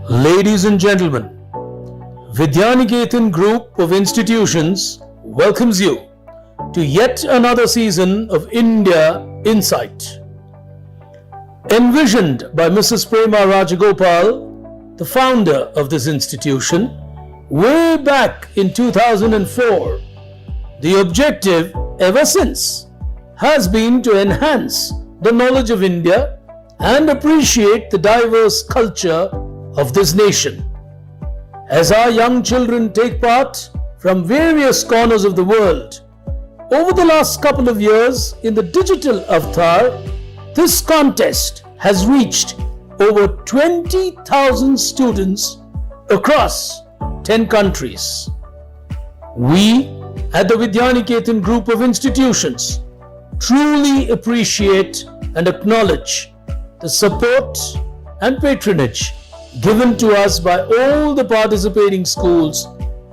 Ladies and gentlemen, Vidyaniketan Group of Institutions welcomes you to yet another season of India Insight. Envisioned by Mrs. Prema Rajagopal, the founder of this institution, way back in 2004, the objective ever since has been to enhance the knowledge of India and appreciate the diverse culture of this nation. As our young children take part from various corners of the world, over the last couple of years in the digital avatar, this contest has reached over 20,000 students across 10 countries. We at the Vidyaniketan Group of Institutions truly appreciate and acknowledge the support and patronage given to us by all the participating schools,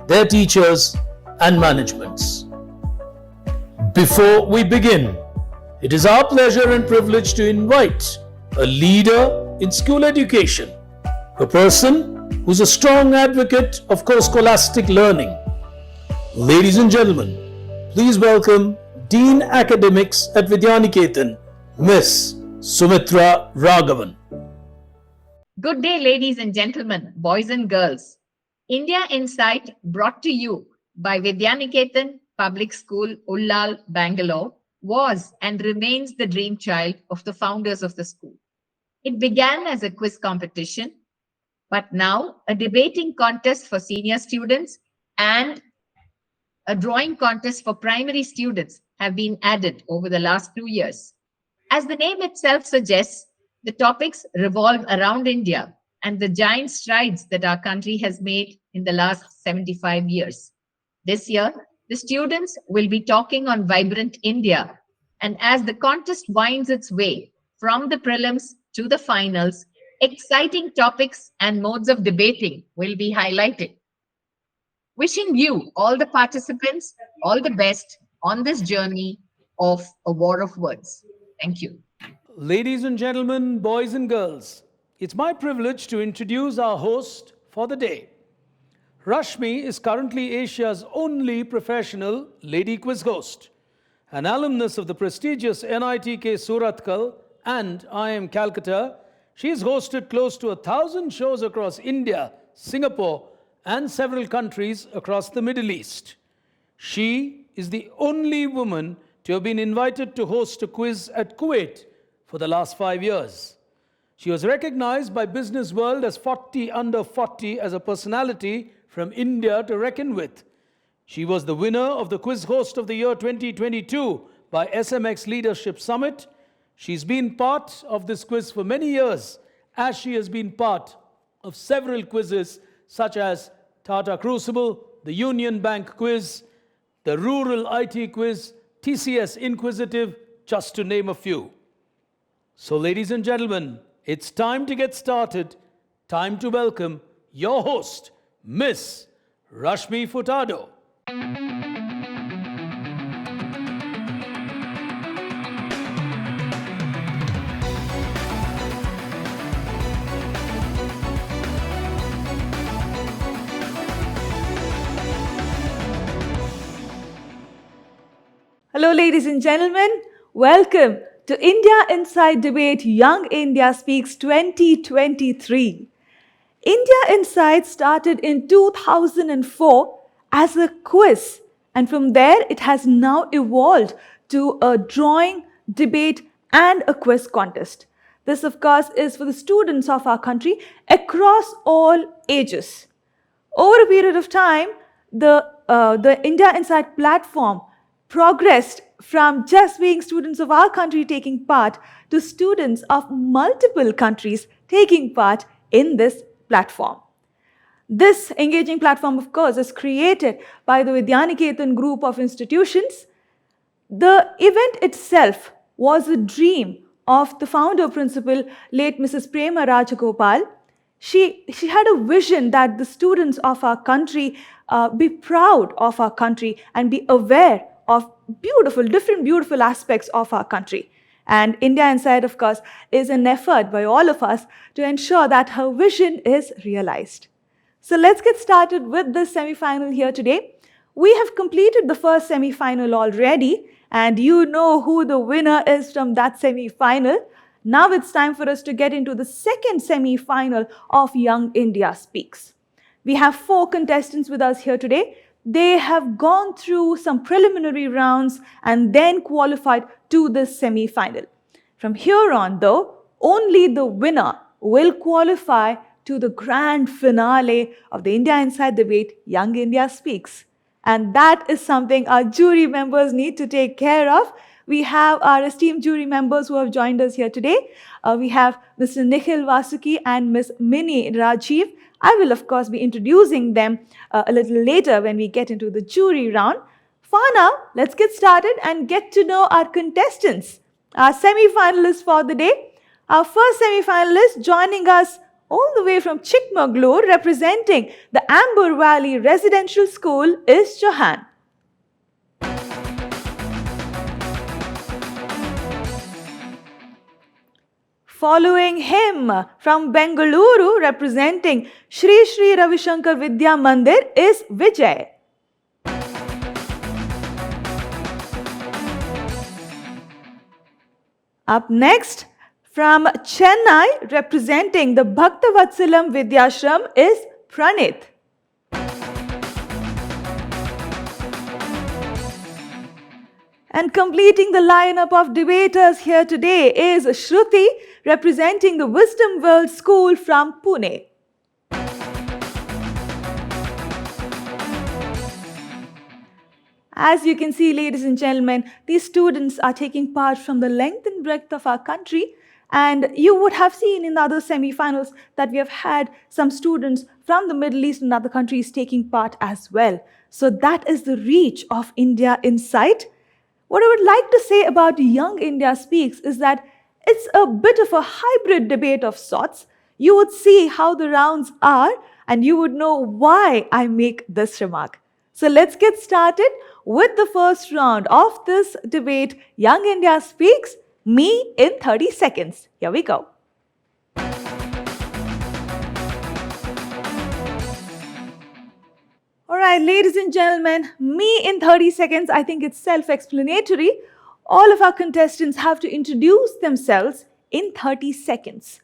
their teachers and managements. Before we begin, it is our pleasure and privilege to invite a leader in school education, a person who's a strong advocate of co-scholastic learning. Ladies and gentlemen, please welcome Dean Academics at Vidyaniketan, Miss Sumitra Raghavan. Good day, ladies and gentlemen, boys and girls. India Insight brought to you by Vidyaniketan Public School, Ullal, Bangalore, was and remains the dream child of the founders of the school. It began as a quiz competition, but now a debating contest for senior students and a drawing contest for primary students have been added over the last 2 years. As the name itself suggests, the topics revolve around India and the giant strides that our country has made in the last 75 years. This year, the students will be talking on Vibrant India, and as the contest winds its way from the prelims to the finals, exciting topics and modes of debating will be highlighted. Wishing you, all the participants, all the best on this journey of a war of words. Thank you. Ladies and gentlemen, boys and girls, it's my privilege to introduce our host for the day. Rashmi is currently Asia's only professional lady quiz host. An alumnus of the prestigious NITK Surathkal and IIM Calcutta, she has hosted close to 1,000 shows across India, Singapore, and several countries across the Middle East. She is the only woman to have been invited to host a quiz at Kuwait for the last 5 years. She was recognized by Business World as 40 under 40 as a personality from India to reckon with. She was the winner of the Quiz Host of the Year 2022 by SMX Leadership Summit. She's been part of this quiz for many years, as she has been part of several quizzes such as Tata Crucible, the Union Bank Quiz, the Rural IT Quiz, TCS Inquisitive, just to name a few. So, ladies and gentlemen, it's time to get started. Time to welcome your host, Miss Rashmi Furtado. Hello, ladies and gentlemen. Welcome to India Inside Debate Young India Speaks 2023. India Inside started in 2004 as a quiz, and from there it has now evolved to a drawing, debate, and a quiz contest. This, of course, is for the students of our country across all ages. Over a period of time, the India Inside platform progressed from just being students of our country taking part to students of multiple countries taking part in this platform. This engaging platform, of course, is created by the Vidyaniketan Group of Institutions. The event itself was a dream of the founder principal, late Mrs. Prema Rajagopal. She had a vision that the students of our country be proud of our country and be aware of different beautiful aspects of our country. And India Inside, of course, is an effort by all of us to ensure that her vision is realized. So let's get started with this semi-final here today. We have completed the first semi-final already, and you know who the winner is from that semi-final. Now it's time for us to get into the second semi-final of Young India Speaks. We have 4 contestants with us here today. They have gone through some preliminary rounds and then qualified to this semi-final. From here on, though, only the winner will qualify to the grand finale of the India Inside debate, Young India Speaks. And that is something our jury members need to take care of. We have our esteemed jury members who have joined us here today. We have Mr. Nikhil Vasuki and Ms. Mini Rajiv. I will, of course, be introducing them a little later when we get into the jury round. For now, let's get started and get to know our contestants, our semi-finalists for the day. Our first semi-finalist joining us all the way from Chikmagalur, representing the Amber Valley Residential School, is Johan. Following him from Bangalore, representing Shri Shri Ravi Shankar Vidya Mandir, is Vijay. Up next, from Chennai, representing the Bhaktavatsalam Vidyashram, is Pranit. And completing the lineup of debaters here today is Shruti, representing the Wisdom World School from Pune. As you can see, ladies and gentlemen, these students are taking part from the length and breadth of our country. And you would have seen in the other semi-finals that we have had some students from the Middle East and other countries taking part as well. So that is the reach of India Inside. What I would like to say about Young India Speaks is that it's a bit of a hybrid debate of sorts. You would see how the rounds are and you would know why I make this remark. So let's get started with the first round of this debate, Young India Speaks, me in 30 seconds. Here we go. All right, ladies and gentlemen, me in 30 seconds, I think it's self-explanatory. All of our contestants have to introduce themselves in 30 seconds.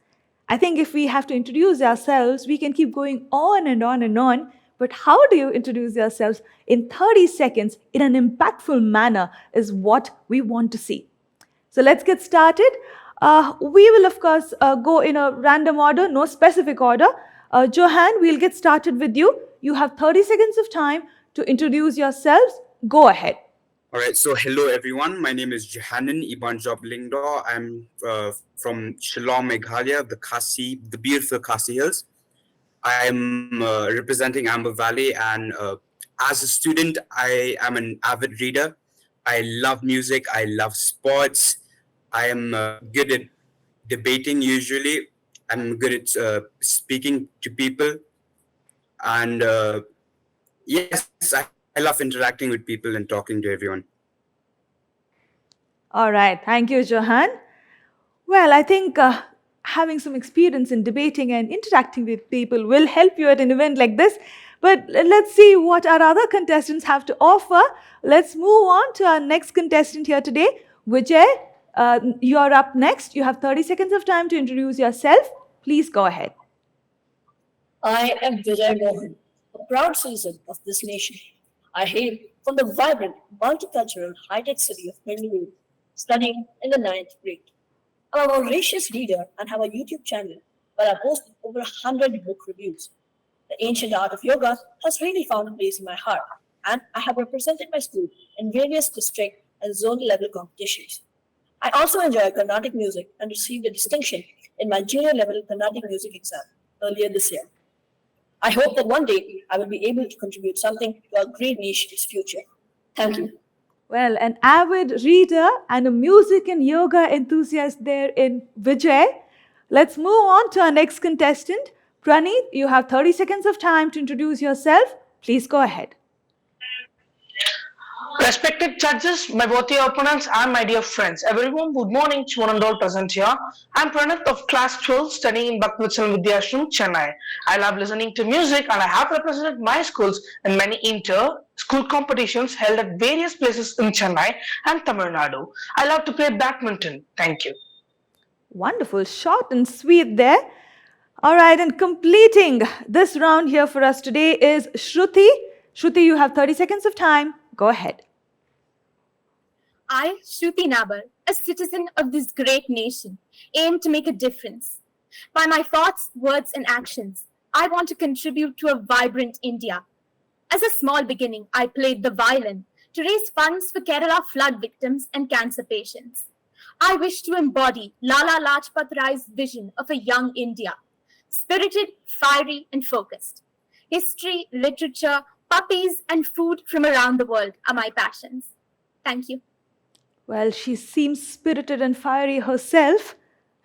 I think if we have to introduce ourselves, we can keep going on and on and on. But how do you introduce yourselves in 30 seconds in an impactful manner is what we want to see. So let's get started. We will, of course, go in a random order, no specific order. Johan, we'll get started with you. You have 30 seconds of time to introduce yourselves. Go ahead. All right, so hello everyone. My name is Johanan Iban Joblingdo. I'm from Shillong, Meghalaya, the beautiful Khasi Hills. I'm representing Amber Valley, and as a student, I am an avid reader. I love music. I love sports. I am good at debating usually. I'm good at speaking to people. And yes, I love interacting with people and talking to everyone. All right. Thank you, Johan. Well, I think having some experience in debating and interacting with people will help you at an event like this. But let's see what our other contestants have to offer. Let's move on to our next contestant here today. Vijay, you're up next. You have 30 seconds of time to introduce yourself. Please go ahead. I am Vijay Mohan, a proud citizen of this nation. I hail from the vibrant, multicultural, high-tech city of Bangalore, studying in the 9th grade. I'm a voracious reader and have a YouTube channel where I post over 100 book reviews. The ancient art of yoga has really found a place in my heart, and I have represented my school in various district and zonal level competitions. I also enjoy Carnatic music and received a distinction in my junior level Carnatic music exam earlier this year. I hope that one day I will be able to contribute something to our great nation's future. Thank you. Well, an avid reader and a music and yoga enthusiast there in Vijay. Let's move on to our next contestant. Praneeth, you have 30 seconds of time to introduce yourself. Please go ahead. Respected judges, my worthy opponents, and my dear friends, a very warm good morning to one and all present here. I'm Pranath of Class 12, studying in Bhaktivatsal Vidyashram, Chennai. I love listening to music and I have represented my schools in many inter-school competitions held at various places in Chennai and Tamil Nadu. I love to play badminton. Thank you. Wonderful, short and sweet there. All right, and completing this round here for us today is Shruti. Shruti, you have 30 seconds of time. Go ahead. I, Shruti Nabar, a citizen of this great nation, aim to make a difference. By my thoughts, words, and actions, I want to contribute to a vibrant India. As a small beginning, I played the violin to raise funds for Kerala flood victims and cancer patients. I wish to embody Lala Lajpat Rai's vision of a young India, spirited, fiery, and focused. History, literature, puppies, and food from around the world are my passions. Thank you. Well, she seems spirited and fiery herself.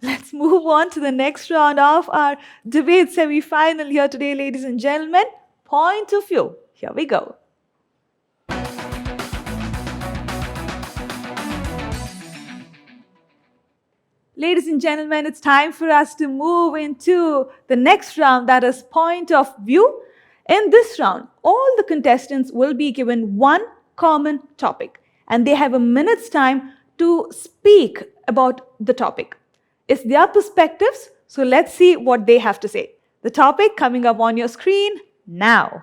Let's move on to the next round of our debate semi-final here today, ladies and gentlemen. Point of view. Here we go. Ladies and gentlemen, it's time for us to move into the next round, that is point of view. In this round, all the contestants will be given one common topic and they have a minute's time to speak about the topic. It's their perspectives, so let's see what they have to say. The topic coming up on your screen now.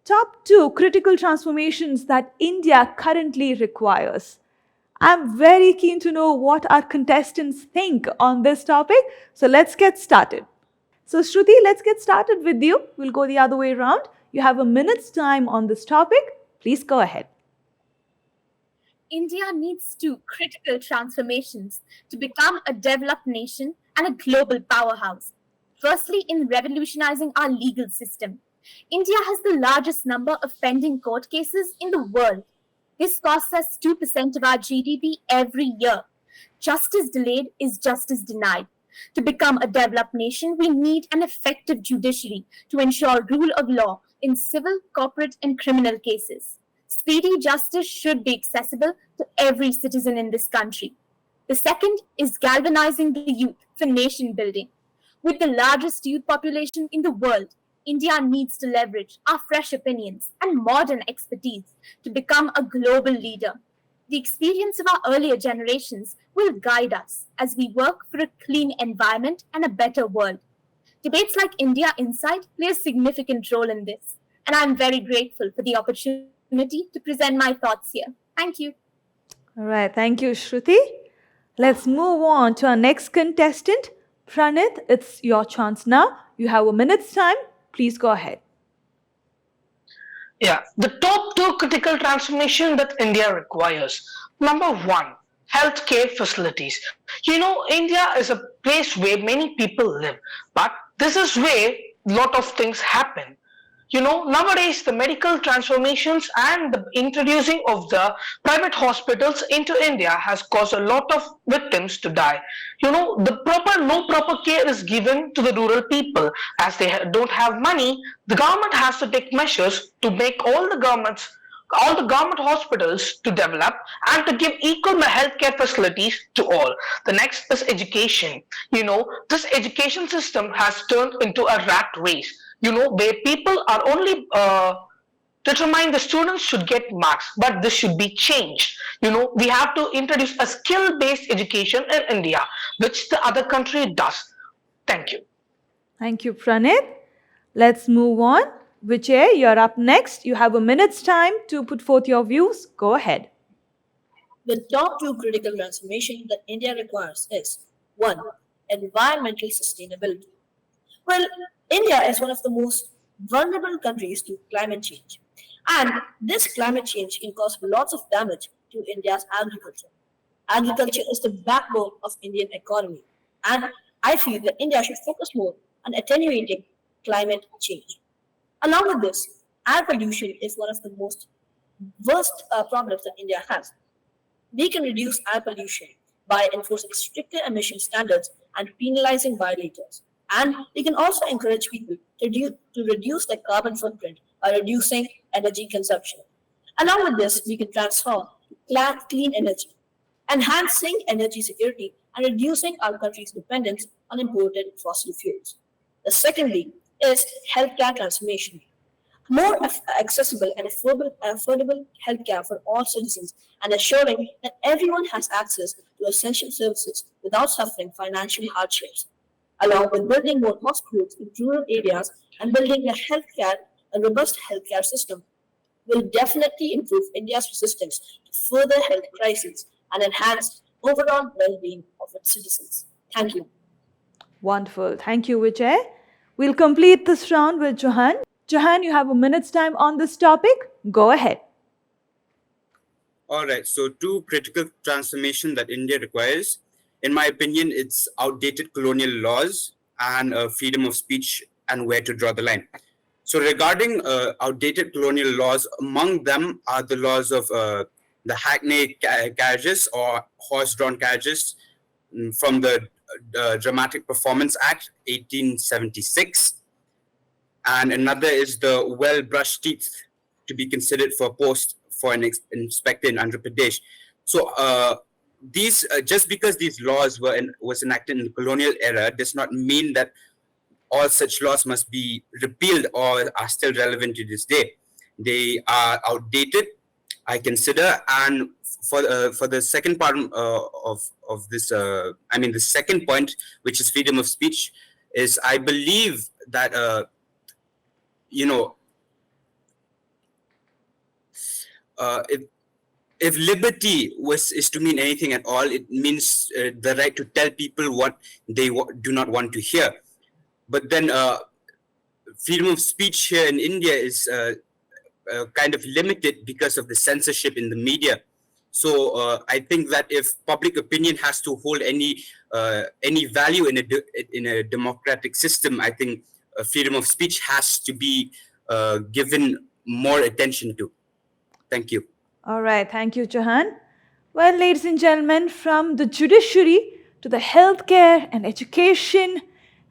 Top 2 critical transformations that India currently requires. I'm very keen to know what our contestants think on this topic, so let's get started. So Shruti, let's get started with you. We'll go the other way around. You have a minute's time on this topic. Please go ahead. India needs 2 critical transformations to become a developed nation and a global powerhouse. Firstly, in revolutionizing our legal system. India has the largest number of pending court cases in the world. This costs us 2% of our GDP every year. Justice delayed is justice denied. To become a developed nation, we need an effective judiciary to ensure rule of law in civil, corporate, and criminal cases. Speedy justice should be accessible to every citizen in this country. The second is galvanizing the youth for nation building. With the largest youth population in the world, India needs to leverage our fresh opinions and modern expertise to become a global leader. The experience of our earlier generations will guide us as we work for a clean environment and a better world. Debates like India Insight play a significant role in this, and I'm very grateful for the opportunity to present my thoughts here. Thank you. All right, thank you, Shruti. Let's move on to our next contestant. Pranit, it's your chance now. You have a minute's time. Please go ahead. Yeah, the top 2 critical transformation that India requires. Number 1, healthcare facilities. India is a place where many people live, but this is where a lot of things happen. Nowadays the medical transformations and the introducing of the private hospitals into India has caused a lot of victims to die. No proper care is given to the rural people as they don't have money. The government has to take measures to make all the government hospitals to develop and to give equal healthcare facilities to all. The next is education. This education system has turned into a rat race. Where people are only determined the students should get marks, but this should be changed. We have to introduce a skill-based education in India, which the other country does. Thank you. Thank you, Pranit. Let's move on. Vijay, you're up next. You have a minute's time to put forth your views. Go ahead. The top 2 critical transformation that India requires is 1. Environmental sustainability. Well, India is one of the most vulnerable countries to climate change. And this climate change can cause lots of damage to India's agriculture. Agriculture is the backbone of Indian economy. And I feel that India should focus more on attenuating climate change. Along with this, air pollution is one of the most worst problems that India has. We can reduce air pollution by enforcing stricter emission standards and penalizing violators. And we can also encourage people to reduce their carbon footprint by reducing energy consumption. Along with this, we can transform to clean energy, enhancing energy security and reducing our country's dependence on imported fossil fuels. The secondly is healthcare transformation. More accessible and affordable healthcare for all citizens and ensuring that everyone has access to essential services without suffering financial hardships, along with building more hospitals in rural areas and building a robust healthcare system will definitely improve India's resistance to further health crises and enhance overall well-being of its citizens. Thank you. Wonderful. Thank you, Vijay. We'll complete this round with Johan. Johan, you have a minute's time on this topic. Go ahead. All right. So, two critical transformation that India requires, in my opinion, it's outdated colonial laws and freedom of speech and where to draw the line. So, regarding outdated colonial laws, among them are the laws of the hackney carriages or horse-drawn carriages from the Dramatic Performance Act 1876, and another is the well-brushed teeth to be considered for post for an inspector in Andhra Pradesh. So these just because these laws was enacted in the colonial era does not mean that all such laws must be repealed or are still relevant to this day. They are outdated, I consider, and for the second part of this, the second point, which is freedom of speech, is I believe that if liberty is to mean anything at all, it means the right to tell people what they do not want to hear. But then freedom of speech here in India is kind of limited because of the censorship in the media. So I think that if public opinion has to hold any value in a democratic system, I think freedom of speech has to be given more attention to. Thank you. All right. Thank you, Johan. Well, ladies and gentlemen, from the judiciary to the healthcare and education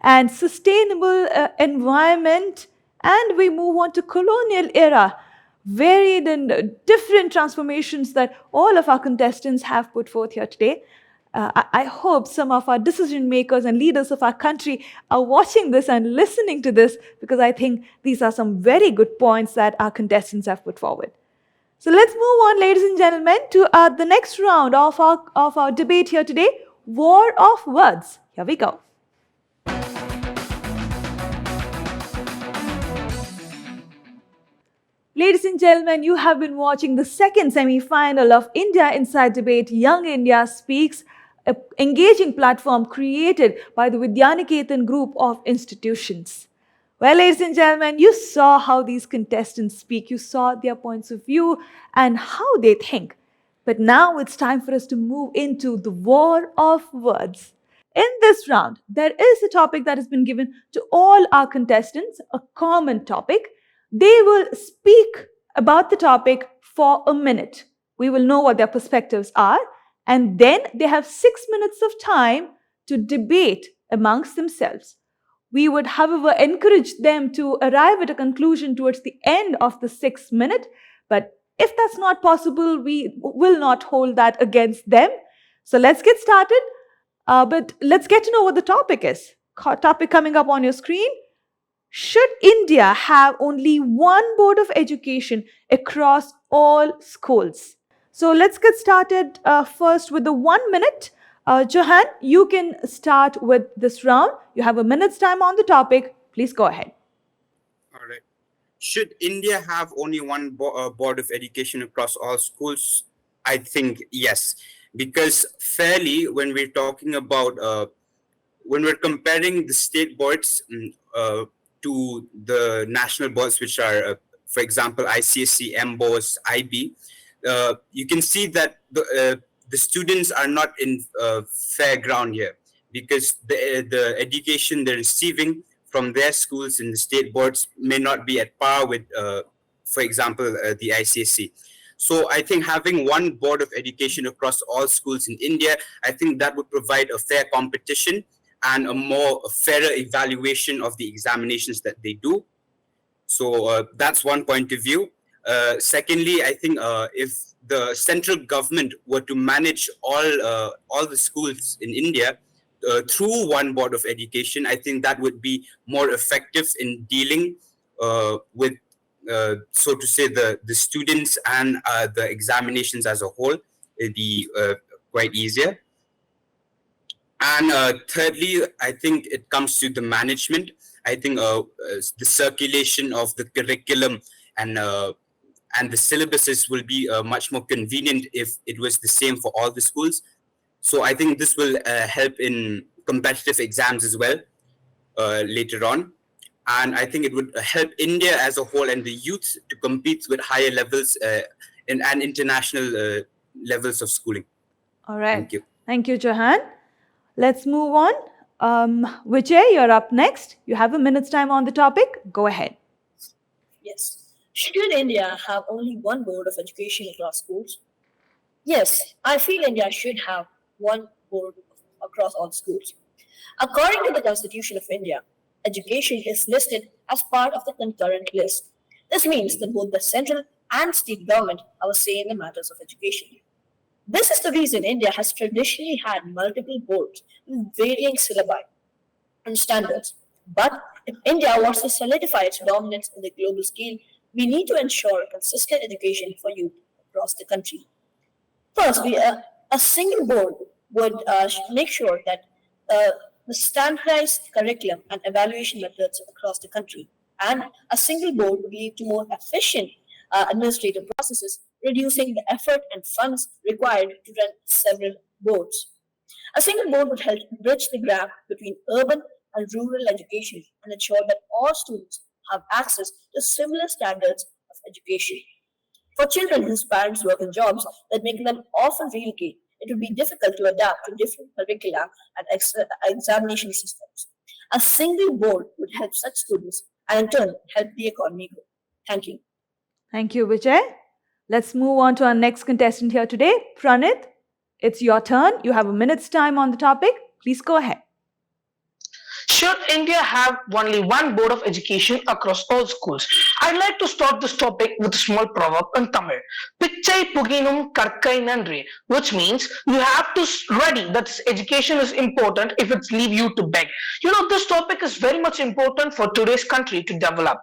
and sustainable environment, and we move on to colonial era, varied and different transformations that all of our contestants have put forth here today. I hope some of our decision makers and leaders of our country are watching this and listening to this, because I think these are some very good points that our contestants have put forward. So let's move on, ladies and gentlemen, to the next round of our debate here today, War of Words. Here we go. Ladies and gentlemen, you have been watching the second semi-final of India Inside Debate Young India Speaks, an engaging platform created by the Vidyaniketan group of institutions. Well, ladies and gentlemen, you saw how these contestants speak. You saw their points of view and how they think. But now it's time for us to move into the war of words. In this round, there is a topic that has been given to all our contestants, a common topic. They will speak about the topic for a minute. We will know what their perspectives are, and then they have 6 minutes of time to debate amongst themselves. We would, however, encourage them to arrive at a conclusion towards the end of the 6 minute, but if that's not possible, we will not hold that against them. So let's get started, but let's get to know what the topic is. Topic coming up on your screen. Should India have only one board of education across all schools? So let's get started first with the 1 minute. Johan, you can start with this round. You have a minute's time on the topic. Please go ahead. All right. Should India have only one board of education across all schools? I think yes, because fairly, when we're talking about when we're comparing the state boards to the national boards, which are, for example, ICSE, MBOS, IB, you can see that the students are not in fair ground here, because the education they're receiving from their schools in the state boards may not be at par with, for example, the ICSE. So I think having one board of education across all schools in India, I think that would provide a fair competition and a fairer evaluation of the examinations that they do. So that's one point of view. Secondly, I think if the central government were to manage all the schools in India through one board of education, I think that would be more effective in dealing with, so to say, the students and the examinations as a whole. It'd be quite easier. And thirdly, I think it comes to the management. I think the circulation of the curriculum and the syllabuses will be much more convenient if it was the same for all the schools. So I think this will help in competitive exams as well later on. And I think it would help India as a whole and the youth to compete with higher levels and international levels of schooling. All right. Thank you. Thank you, Johan. Let's move on. Vijay, you're up next. You have a minute's time on the topic. Go ahead. Yes. Should India have only one board of education across schools? Yes, I feel India should have one board across all schools. According to the Constitution of India, education is listed as part of the concurrent list. This means that both the central and state government have a say in the matters of education. This is the reason India has traditionally had multiple boards with varying syllabi and standards. But if India wants to solidify its dominance in the global scale, we need to ensure consistent education for youth across the country. First, a single board would make sure that the standardized curriculum and evaluation methods across the country, and a single board would lead to more efficient administrative processes, reducing the effort and funds required to run several boards. A single board would help bridge the gap between urban and rural education and ensure that all students have access to similar standards of education. For children whose parents work in jobs that make them often relocate, it would be difficult to adapt to different curricula and examination systems. A single board would help such students and in turn help the economy grow. Thank you. Thank you, Vijay. Let's move on to our next contestant here today, Pranit. It's your turn. You have a minute's time on the topic. Please go ahead. Should India have only one board of education across all schools? I'd like to start this topic with a small proverb in Tamil. Pichai puginum karkai nandri, which means you have to ready that education is important if it's leave you to beg. This topic is very much important for today's country to develop.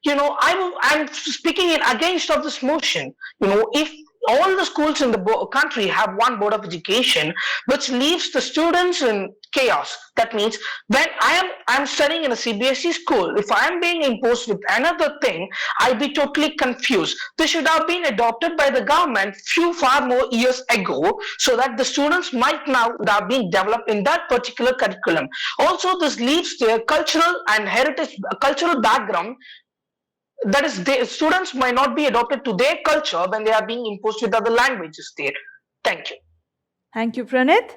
I'm speaking in against of this motion. If all the schools in the country have one board of education, which leaves the students in chaos. That means when I'm studying in a CBSE school, if I am being imposed with another thing, I'll be totally confused. This should have been adopted by the government far more years ago, so that the students might now have been developed in that particular curriculum. Also, this leaves their cultural and heritage, cultural background. That is, students might not be adopted to their culture when they are being imposed with other languages there. Thank you. Thank you, Pranit.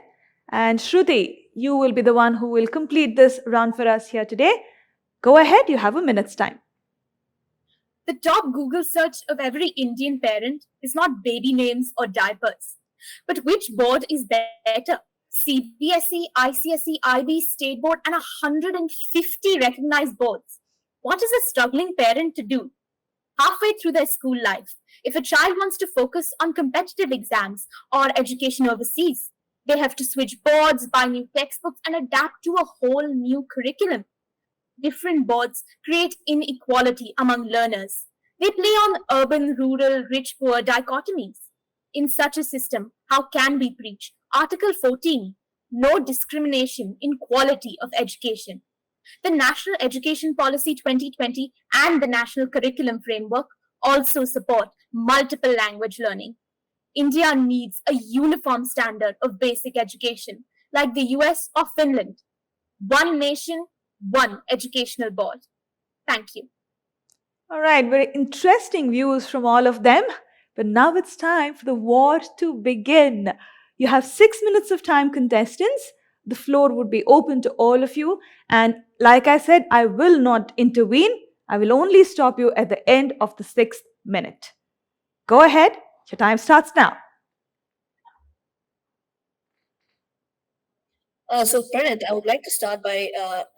And Shruti, you will be the one who will complete this round for us here today. Go ahead, you have a minute's time. The top Google search of every Indian parent is not baby names or diapers, but which board is better? CBSE, ICSE, IB, State Board, and 150 recognized boards. What is a struggling parent to do? Halfway through their school life, if a child wants to focus on competitive exams or education overseas, they have to switch boards, buy new textbooks, and adapt to a whole new curriculum. Different boards create inequality among learners. They play on urban, rural, rich, poor dichotomies. In such a system, how can we preach Article 14, no discrimination in quality of education? The National Education Policy 2020 and the National Curriculum Framework also support multiple language learning. India needs a uniform standard of basic education, like the US or Finland. One nation, one educational board. Thank you. All right, very interesting views from all of them. But now it's time for the war to begin. You have 6 minutes of time, contestants. The floor would be open to all of you. And like I said, I will not intervene. I will only stop you at the end of the 6th minute. Go ahead. Your time starts now. So, Pranit, I would like to start by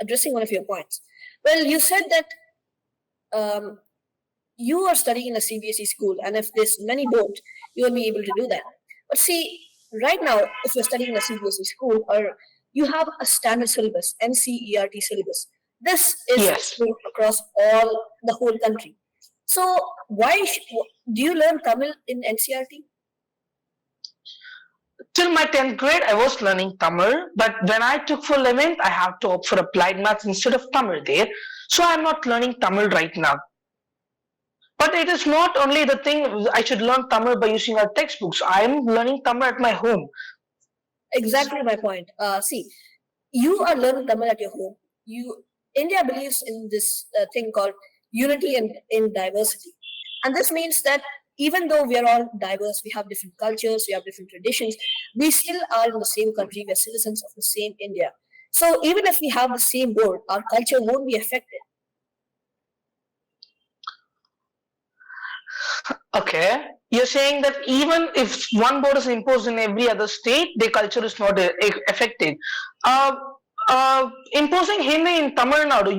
addressing one of your points. Well, you said that you are studying in a CBSE school, and if there's many don't, you will be able to do that. But see, right now, if you're studying in a CBSE school, or you have a standard syllabus, NCERT syllabus, this is Yes. spread across all the whole country. So do you learn Tamil in NCERT? Till my 10th grade, I was learning Tamil, but when I took for 11th, I have to opt for applied maths instead of Tamil there. So I'm not learning Tamil right now. But it is not only the thing I should learn Tamil by using our textbooks. I am learning Tamil at my home. Exactly my point. See, you are learning Tamil at your home. India believes in this thing called unity and in diversity, and this means that even though we are all diverse, we have different cultures, we have different traditions, we still are in the same country. We are citizens of the same India. So even if we have the same board, our culture won't be affected. Okay. You're saying that even if one board is imposed in every other state, the culture is not affected. Uh, Imposing Hindi in Tamil Nadu,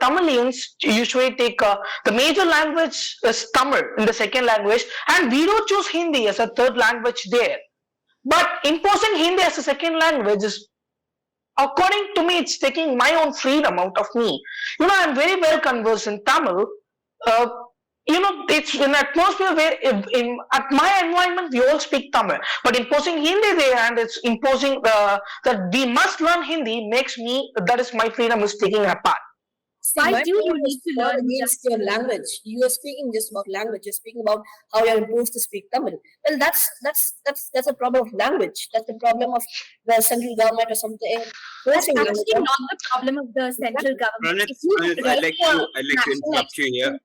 Tamilians usually take the major language is Tamil in the second language, and we don't choose Hindi as a third language there. But imposing Hindi as a second language is, according to me, it's taking my own freedom out of me. I'm very well conversed in Tamil. Uh, it's an atmosphere where at my environment we all speak Tamil, but imposing Hindi there and it's imposing that we must learn Hindi makes me, that is my freedom is taking apart. Why do you need to learn against your language? You are speaking just about language. You're speaking about how you're imposed to speak Tamil. Well, that's a problem of language. That's the problem of the central government or something. That's actually not the problem of the central government. Pranit, I'd like to interrupt you here.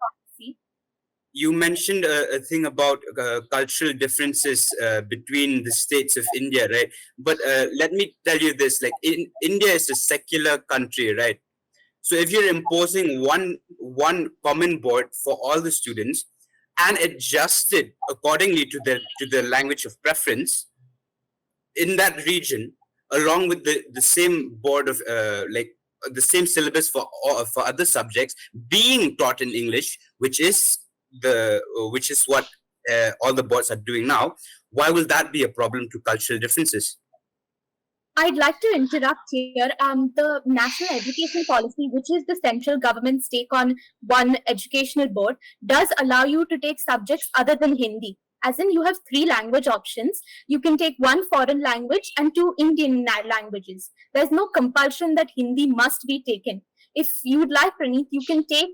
You mentioned a thing about cultural differences between the states of India, right? But let me tell you this: like, India is a secular country, right? So if you're imposing one common board for all the students and adjust it accordingly to the language of preference in that region, along with the same board of like the same syllabus for other subjects being taught in English, which is what all the boards are doing now, why will that be a problem to cultural differences? I'd like to interrupt here. The National Education Policy, which is the central government's take on one educational board, does allow you to take subjects other than Hindi. As in, you have 3 language options. You can take 1 foreign language and 2 Indian languages. There's no compulsion that Hindi must be taken. If you would like, Praneeth, you can take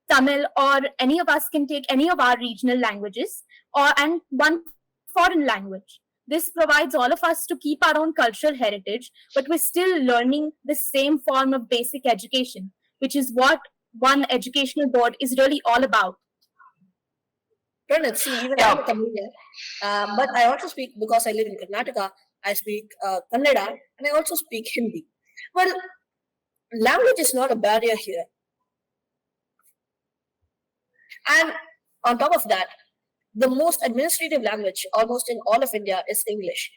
Tamil, or any of us can take any of our regional languages, and 1 foreign language. This provides all of us to keep our own cultural heritage, but we're still learning the same form of basic education, which is what one educational board is really all about. See, even I'm a Tamilian, but I also speak, because I live in Karnataka, I speak Kannada, and I also speak Hindi. Well, language is not a barrier here. And on top of that, the most administrative language almost in all of India is English.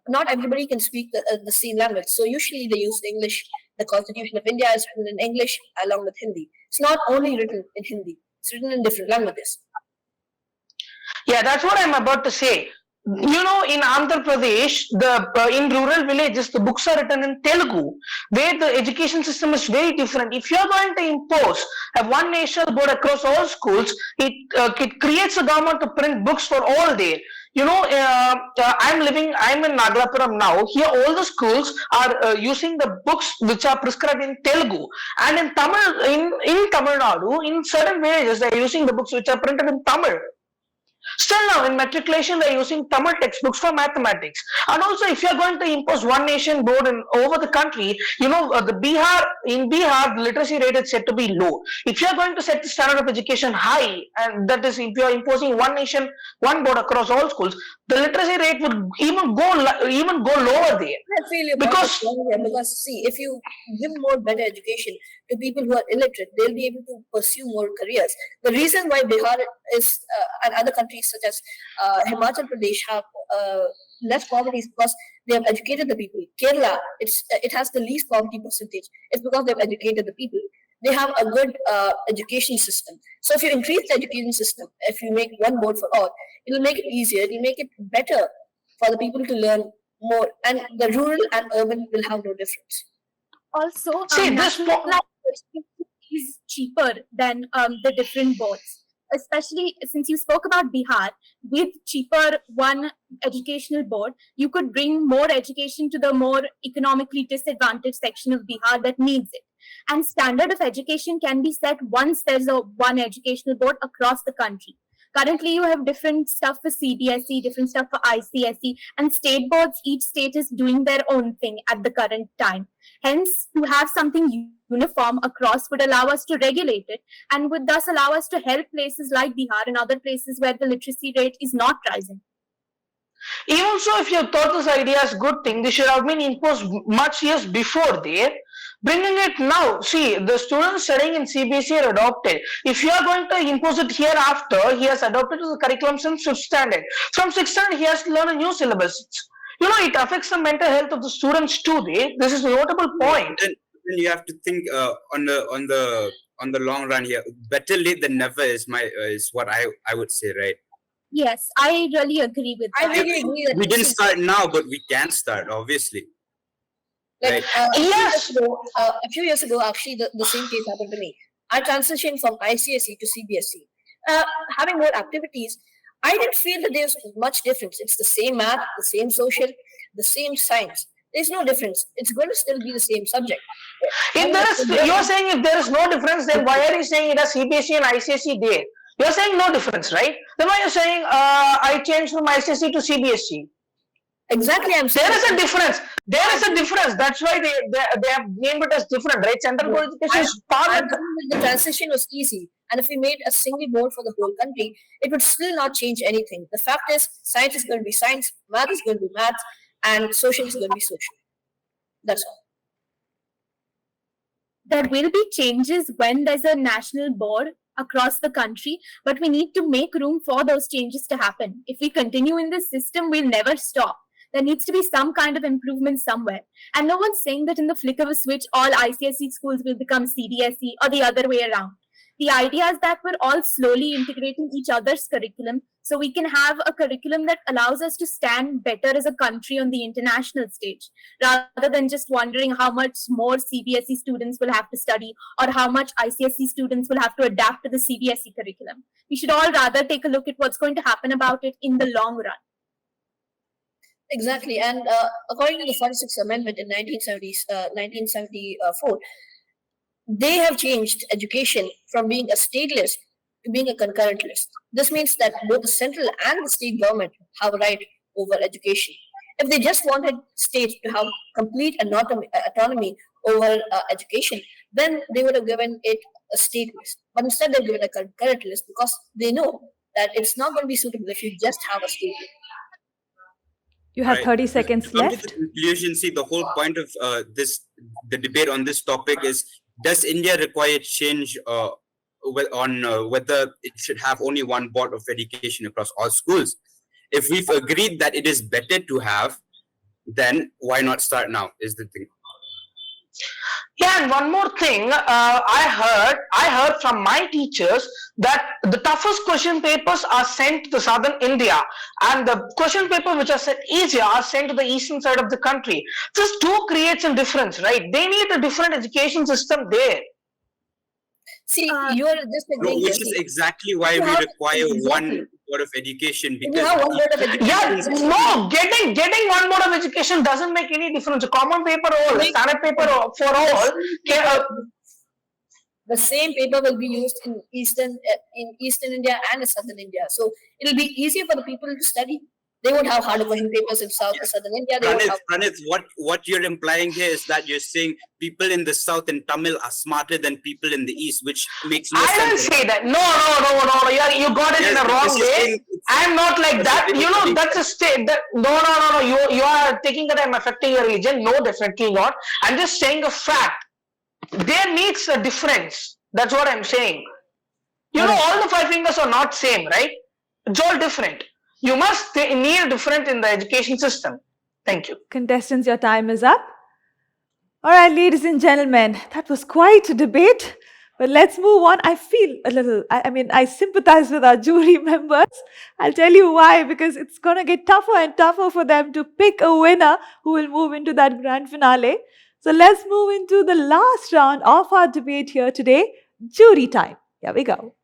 Not everybody can speak the same language. So usually they use English. The Constitution of India is written in English along with Hindi. It's not only written in Hindi, it's written in different languages. Yeah, that's what I'm about to say. In Andhra Pradesh, in rural villages, the books are written in Telugu, where the education system is very different. If you're going to impose a one national board across all schools, it creates a government to print books for all there. I'm in Nagalapuram now. Here, all the schools are using the books which are prescribed in Telugu, and in Tamil Nadu, in certain villages, they're using the books which are printed in Tamil. Still now, in matriculation, they're using Tamil textbooks for mathematics. And also, if you're going to impose one nation board over the country, in Bihar, the literacy rate is said to be low. If you're going to set the standard of education high, and that is, if you're imposing one nation, one board across all schools, the literacy rate would even go lower there. I feel your because see, if you give more better education to people who are illiterate, they'll be able to pursue more careers. The reason why Bihar is and other countries such as Himachal Pradesh have less poverty is because they have educated the people. Kerala, it has the least poverty percentage. It's because they've educated the people. they have a good education system. So if you increase the education system, if you make one board for all, it'll make it easier, it'll make it better for the people to learn more, and the rural and urban will have no difference. Also, See, this national po- education is cheaper than the different boards. Especially since you spoke about Bihar, with cheaper one educational board, you could bring more education to the more economically disadvantaged section of Bihar that needs it. And standard of education can be set once there's a one educational board across the country. Currently, you have different stuff for CBSE, different stuff for ICSE, and state boards. Each state is doing their own thing at the current time. Hence, to have something uniform across would allow us to regulate it and would thus allow us to help places like Bihar and other places where the literacy rate is not rising. Even so, if you thought this idea is good thing, they should have been imposed much years before there. Bringing it now, see, the students studying in CBSE are adopted. If you are going to impose it hereafter, he has adopted the curriculum since 5th standard. From 6th standard, he has to learn a new syllabus. You know, it affects the mental health of the students too. This is a notable point. Then you have to think on the long run here. Better late than never is what I would say, right? Yes, I really agree with I that. really agree that We didn't start now, but we can start, obviously. Like, Yes. a few years ago, actually, the same case happened to me. I transitioned from ICSE to CBSE. Having more activities, I didn't feel that there's much difference. It's the same math, the same social, the same science. There's no difference. It's going to still be the same subject. If there is, you're saying if there is no difference, then why are you saying it as CBSE and ICSE there? You're saying no difference, right? Then why are you saying I changed from ICSE to CBSE? Exactly, I'm saying. There is a difference. There is a difference. That's why they have named it as different, right? Central board education is far I better. think the transition was easy, and if we made a single board for the whole country, it would still not change anything. The fact is, science is going to be science, math is going to be math, and social is going to be social. That's all. There will be changes when there's a national board across the country, but we need to make room for those changes to happen. If we continue in this system, we'll never stop. There needs to be some kind of improvement somewhere. And no one's saying that in the flick of a switch, all ICSE schools will become CBSE or the other way around. The idea is that we're all slowly integrating each other's curriculum so we can have a curriculum that allows us to stand better as a country on the international stage, rather than just wondering how much more CBSE students will have to study or how much ICSE students will have to adapt to the CBSE curriculum. We should all rather take a look at what's going to happen about it in the long run. Exactly, and according to the 46th Amendment in 1974, they have changed education from being a state list to being a concurrent list. This means that both the central and the state government have a right over education. If they just wanted states to have complete autonomy over education, then they would have given it a state list. But instead, they've given a concurrent list because they know that it's not going to be suitable if you just have a state list. You have Right. 30 seconds To come to left. the conclusion, see, the whole point of the debate on this topic is: does India require change whether it should have only one board of education across all schools? If we've agreed that it is better to have, then why not start now? Is the thing. Yeah, and one more thing, I heard from my teachers that the toughest question papers are sent to the southern India, and the question papers which are sent easier are sent to the eastern side of the country. This too creates a difference, right? They need a different education system there. See, you're just No, agreeing. which is exactly why we require one board of education, You because have one board of education. Yeah, no, getting one mode of education doesn't make any difference. A common paper all, a standard paper for all. The same paper will be used in eastern India and in southern India. So it'll be easier for the people to study. They won't have harder question papers in southern India. They won't have. Pranith, what you're implying here is that you're saying people in the south in Tamil are smarter than people in the east, which makes no I sense. didn't say that. No. You got it in a wrong way. I'm not like that. You know, that's a state. No. You are taking that I'm affecting your religion. No, definitely not. I'm just saying a fact. There needs a difference. That's what I'm saying. You know, all the five fingers are not same, right? It's all different. You must need a difference in the education system. Thank you. Contestants, your time is up. All right, ladies and gentlemen, that was quite a debate. But let's move on. I feel a little, I mean, I sympathize with our jury members. I'll tell you why, because it's going to get tougher and tougher for them to pick a winner who will move into that grand finale. So let's move into the last round of our debate here today, jury time. Here we go.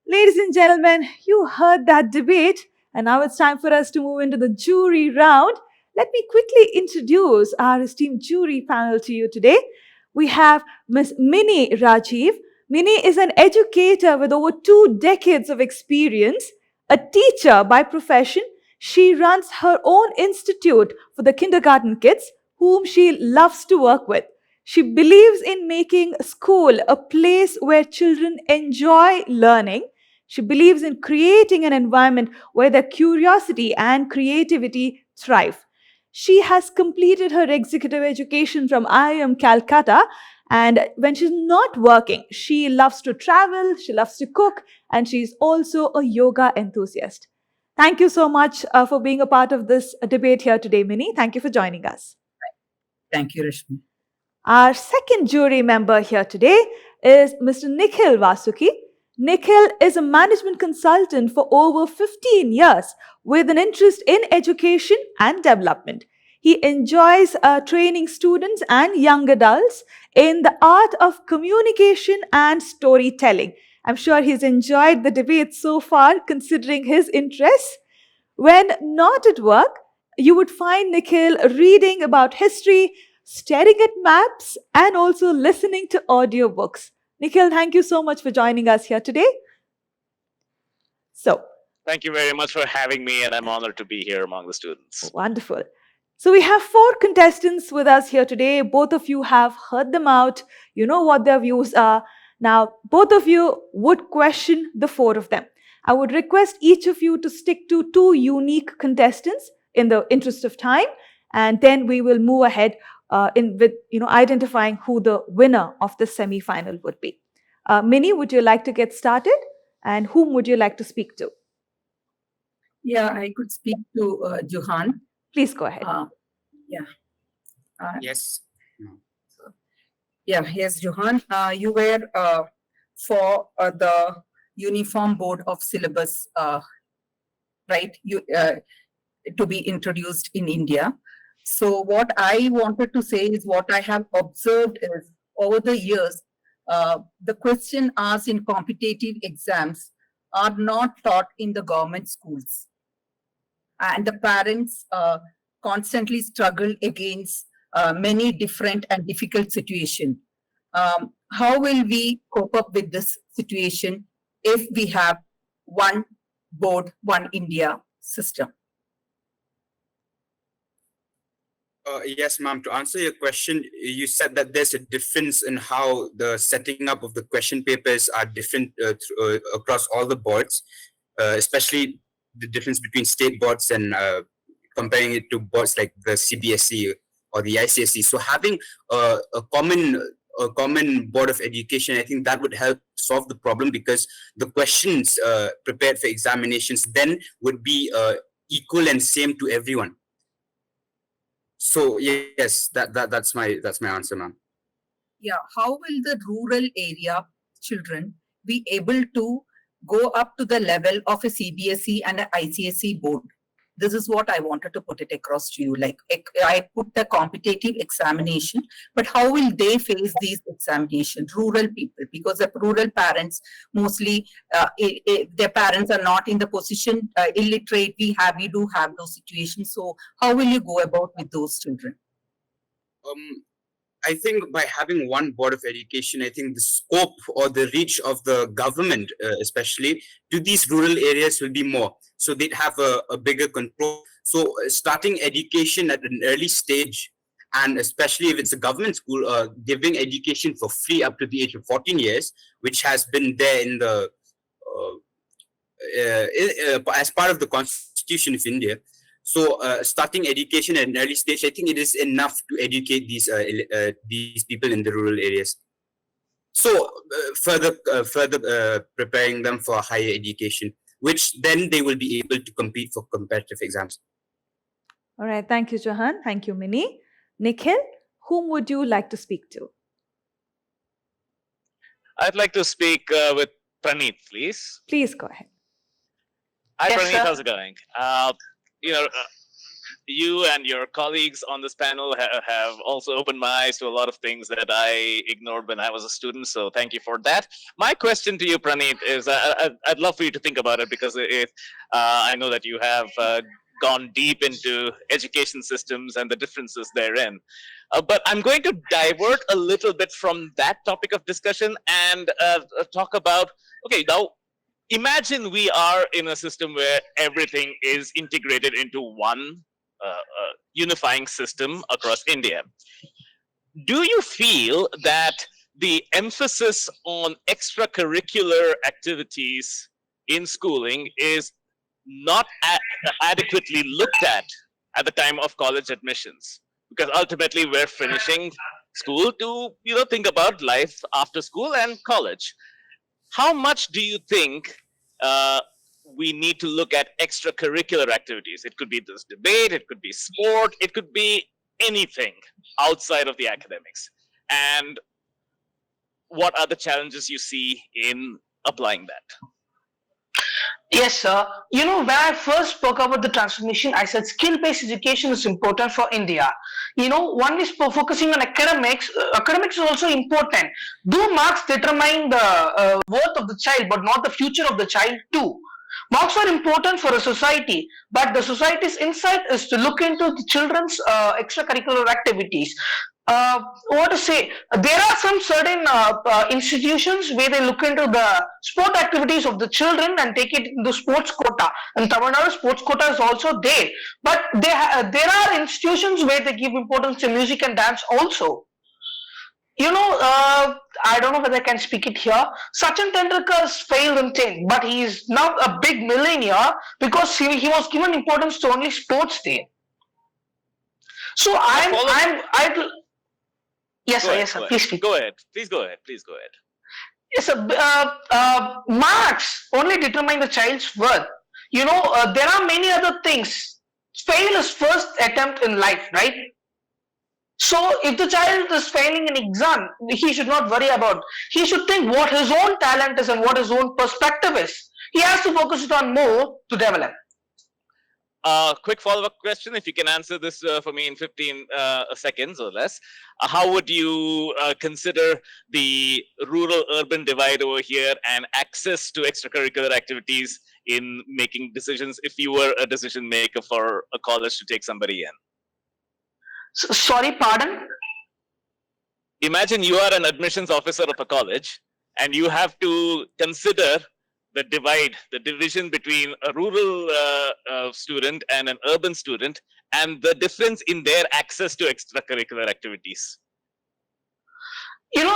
Ladies and gentlemen, you heard that debate, and now it's time for us to move into the jury round. Let me quickly introduce our esteemed jury panel to you today. We have Ms. Mini Rajiv. Mini is an educator with over 2 decades of experience, a teacher by profession. She runs her own institute for the kindergarten kids, whom she loves to work with. She believes in making school a place where children enjoy learning. She believes in creating an environment where their curiosity and creativity thrive. She has completed her executive education from IIM Calcutta, and when she's not working, she loves to travel, she loves to cook, and she's also a yoga enthusiast. Thank you so much for being a part of this debate here today, Mini. Thank you for joining us. Thank you, Rashmi. Our second jury member here today is Mr. Nikhil Vasuki. Nikhil is a management consultant for over 15 years with an interest in education and development. He enjoys training students and young adults in the art of communication and storytelling. I'm sure he's enjoyed the debate so far considering his interests. When not at work, you would find Nikhil reading about history, staring at maps, and also listening to audiobooks. Nikhil, thank you so much for joining us here today. So, thank you very much for having me, and I'm honored to be here among the students. Wonderful. So, we have 4 contestants with us here today. Both of you have heard them out. You know what their views are. Now, both of you would question the 4 of them. I would request each of you to stick to 2 unique contestants in the interest of time, and then we will move ahead with identifying who the winner of the semi-final would be. Mini, would you like to get started? And whom would you like to speak to? Yeah, I could speak to Johan. Please go ahead. Yes. Yes, Johan. You were for the Uniform Board of Syllabus, right? To be introduced in India. So what I wanted to say is what I have observed is over the years, the question asked in competitive exams are not taught in the government schools. And the parents constantly struggle against many different and difficult situations. How will we cope up with this situation if we have one board, one India system? Yes, ma'am. To answer your question, you said that there's a difference in how the setting up of the question papers are different across all the boards, especially the difference between state boards and comparing it to boards like the CBSE or the ICSE. So having a common board of education, I think that would help solve the problem, because the questions prepared for examinations then would be equal and same to everyone. So yes, that's my answer, ma'am. Yeah, how will the rural area children be able to go up to the level of a CBSE and an ICSE board? This is what I wanted to put it across to you. Like I put the competitive examination, but how will they face these examinations? Rural people, because the rural parents mostly their parents are not in the position, illiterate. We do have those situations. So how will you go about with those children? I think by having one board of education, I think the scope or the reach of the government, especially to these rural areas, will be more. So they'd have a bigger control. So starting education at an early stage, and especially if it's a government school, giving education for free up to the age of 14 years, which has been there in the as part of the Constitution of India. So starting education at an early stage, I think it is enough to educate these people in the rural areas. So further preparing them for higher education, which then they will be able to compete for competitive exams. All right. Thank you, Johan. Thank you, Mini. Nikhil, whom would you like to speak to? I'd like to speak with Praneeth, please. Please go ahead. Hi, Yes, Praneeth. sir. How's it going? You and your colleagues on this panel have also opened my eyes to a lot of things that I ignored when I was a student. So thank you for that. My question to you, Praneeth, is I'd love for you to think about it because I know that you have gone deep into education systems and the differences therein. But I'm going to divert a little bit from that topic of discussion and talk about, okay, now imagine we are in a system where everything is integrated into one unifying system across India. Do you feel that the emphasis on extracurricular activities in schooling is not adequately looked at the time of college admissions? Because ultimately we're finishing school to think about life after school and college. How much do you think we need to look at extracurricular activities? It could be this debate, it could be sport, it could be anything outside of the academics. And what are the challenges you see in applying that? Yes, sir. When I first spoke about the transformation, I said skill-based education is important for India. One is focusing on academics. Academics is also important. Do marks determine the worth of the child, but not the future of the child too? Marks are important for a society, but the society's insight is to look into the children's extracurricular activities. What to say? There are some certain institutions where they look into the sport activities of the children and take it into sports quota. And Tamil Nadu sports quota is also there. But there are institutions where they give importance to music and dance also. I don't know whether I can speak it here. Sachin Tendulkar has failed in 10, but he is now a big millionaire because he was given importance to only sports there. So yes, sir. Please speak. Go ahead. Please go ahead. Yes, sir. Marks only determine the child's worth. There are many other things. Fail is first attempt in life, right? So if the child is failing an exam, he should not worry about. He should think what his own talent is and what his own perspective is. He has to focus it on more to develop. Quick follow-up question, if you can answer this for me in 15 seconds or less. How would you consider the rural-urban divide over here and access to extracurricular activities in making decisions if you were a decision maker for a college to take somebody in? Sorry, pardon? Imagine you are an admissions officer of a college and you have to consider the divide, the division between a rural student and an urban student, and the difference in their access to extracurricular activities.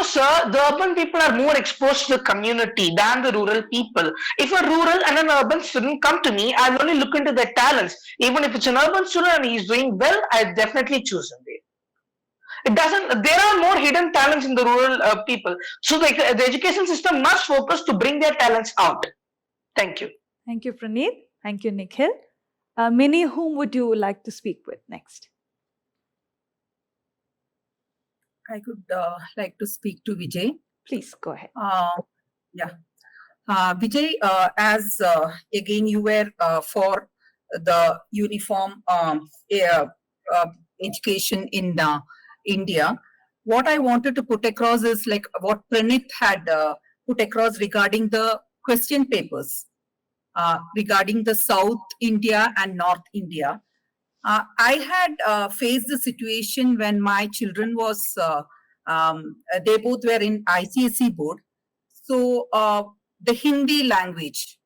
Sir, the urban people are more exposed to the community than the rural people. If a rural and an urban student come to me, I'll only look into their talents. Even if it's an urban student and he's doing well, I definitely choose him. There are more hidden talents in the rural people. So the education system must focus to bring their talents out. Thank you. Thank you, Praneeth. Thank you, Nikhil. Minnie, whom would you like to speak with next? I could like to speak to Vijay. Please go ahead. Vijay, as again you were for the uniform education in India, what I wanted to put across is like what Praneeth had put across regarding the question papers regarding the South India and North India. I had faced the situation when my children was, they both were in ICSE board. So the Hindi language,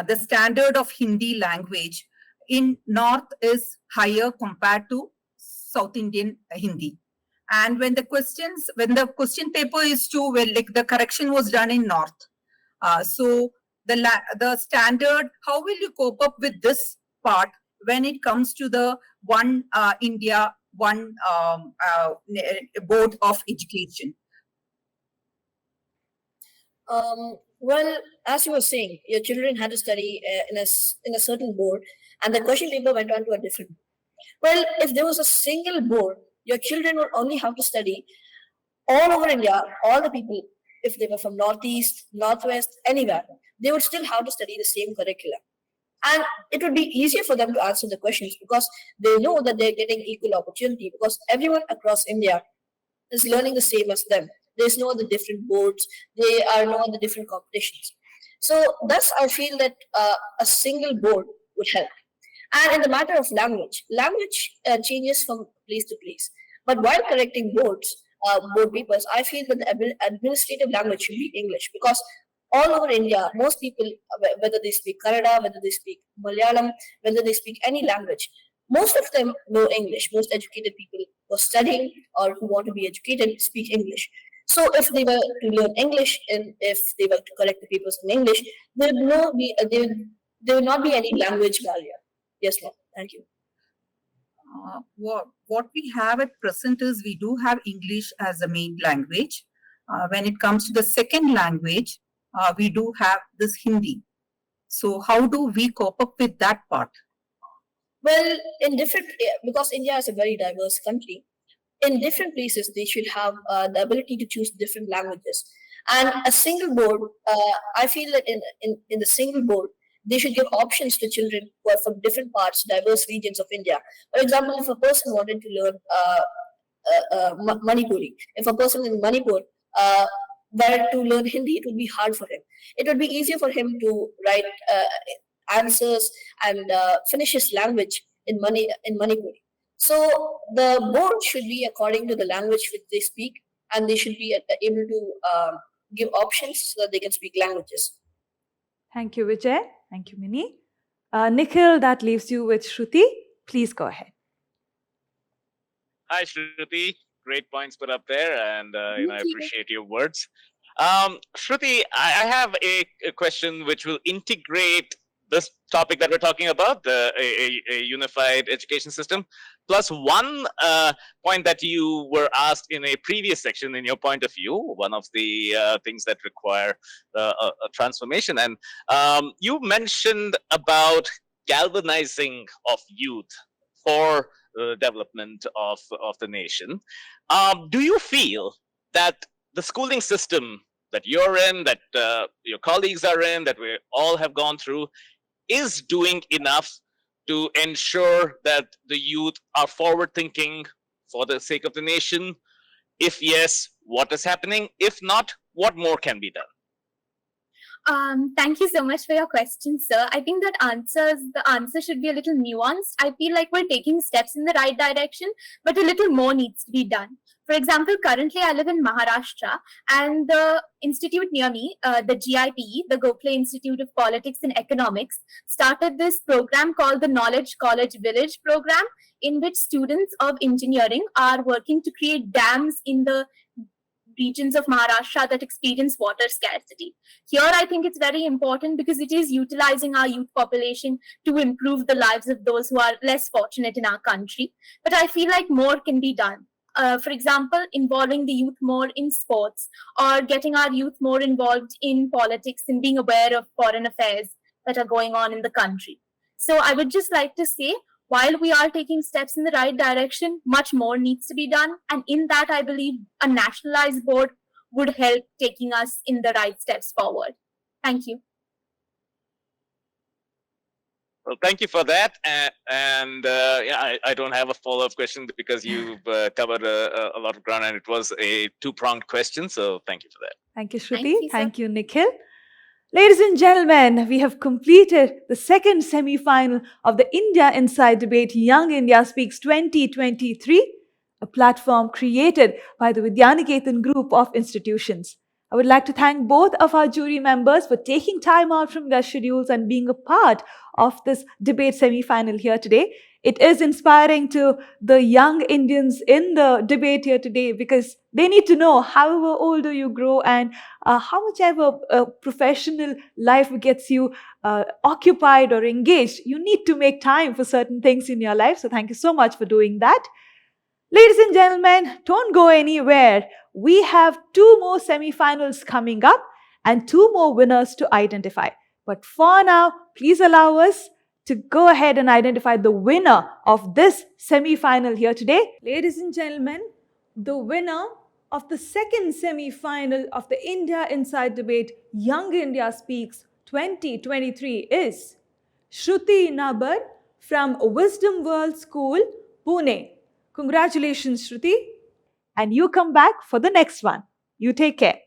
the standard of Hindi language in North is higher compared to South Indian Hindi. And when the question paper is to, well, like the correction was done in North. So the standard, how will you cope up with this part when it comes to the one India, one board of education? Well, as you were saying, your children had to study in a certain board, and the question paper went on to a different. Well, if there was a single board Your children would only have to study all over India, all the people, if they were from Northeast, Northwest, anywhere, they would still have to study the same curriculum. And it would be easier for them to answer the questions because they know that they're getting equal opportunity because everyone across India is learning the same as them. There's no other different boards, there are no other different competitions. So thus I feel that a single board would help. And in the matter of language, changes from place to place. But while correcting board papers, I feel that the administrative language should be English because all over India, most people, whether they speak Kannada, whether they speak Malayalam, whether they speak any language, most of them know English. Most educated people who are studying or who want to be educated speak English. So if they were to learn English and if they were to correct the papers in English, there would not be any language barrier. Yes, ma'am. Thank you. What we have at present is we do have English as a main language. When it comes to the second language, we do have this Hindi. So how do we cope up with that part? Well, because India is a very diverse country, in different places they should have the ability to choose different languages. And a single board, I feel that in the single board, they should give options to children who are from different parts, diverse regions of India. For example, if a person wanted to learn Manipuri, if a person in Manipur were to learn Hindi, it would be hard for him. It would be easier for him to write answers and finish his language in Manipuri. So the board should be according to the language which they speak, and they should be able to give options so that they can speak languages. Thank you, Vijay. Thank you, Mini. Nikhil, that leaves you with Shruti. Please go ahead. Hi, Shruti. Great points put up there, and I appreciate your words. Shruti, I have a question which will integrate this topic that we're talking about, a unified education system, plus one point that you were asked in a previous section in your point of view, one of the things that require a transformation. And you mentioned about galvanizing of youth for the development of the nation. Do you feel that the schooling system that you're in, that your colleagues are in, that we all have gone through, is doing enough to ensure that the youth are forward thinking for the sake of the nation? If yes, what is happening? If not, what more can be done? Thank you so much for your question, sir. I think the answer should be a little nuanced. I feel like we're taking steps in the right direction, but a little more needs to be done. For example, currently I live in Maharashtra, and the institute near me, the GIPE, the Gokhale Institute of Politics and Economics, started this program called the Knowledge College Village program, in which students of engineering are working to create dams in the regions of Maharashtra that experience water scarcity. Here, I think it's very important because it is utilizing our youth population to improve the lives of those who are less fortunate in our country. But I feel like more can be done. For example, involving the youth more in sports, or getting our youth more involved in politics and being aware of foreign affairs that are going on in the country. So I would just like to say, while we are taking steps in the right direction, much more needs to be done. And in that, I believe a nationalized board would help taking us in the right steps forward. Thank you. Well, thank you for that. I don't have a follow-up question because you've covered a lot of ground, and it was a two-pronged question. So thank you for that. Thank you, Shruti. Thank you, sir. Nikhil. Ladies and gentlemen, we have completed the second semi-final of the India Inside Debate Young India Speaks 2023, a platform created by the Vidyaniketan group of institutions. I would like to thank both of our jury members for taking time out from their schedules and being a part of this debate semi-final here today. It is inspiring to the young Indians in the debate here today because they need to know however older you grow and how much ever professional life gets you occupied or engaged, you need to make time for certain things in your life. So thank you so much for doing that. Ladies and gentlemen, don't go anywhere. We have 2 more semi-finals coming up and 2 more winners to identify. But for now, please allow us to go ahead and identify the winner of this semi-final here today. Ladies and gentlemen, the winner of the second semi-final of the India Inside Debate Young India Speaks 2023 is Shruti Nabar from Wisdom World School, Pune. Congratulations, Shruti. And you come back for the next one. You take care.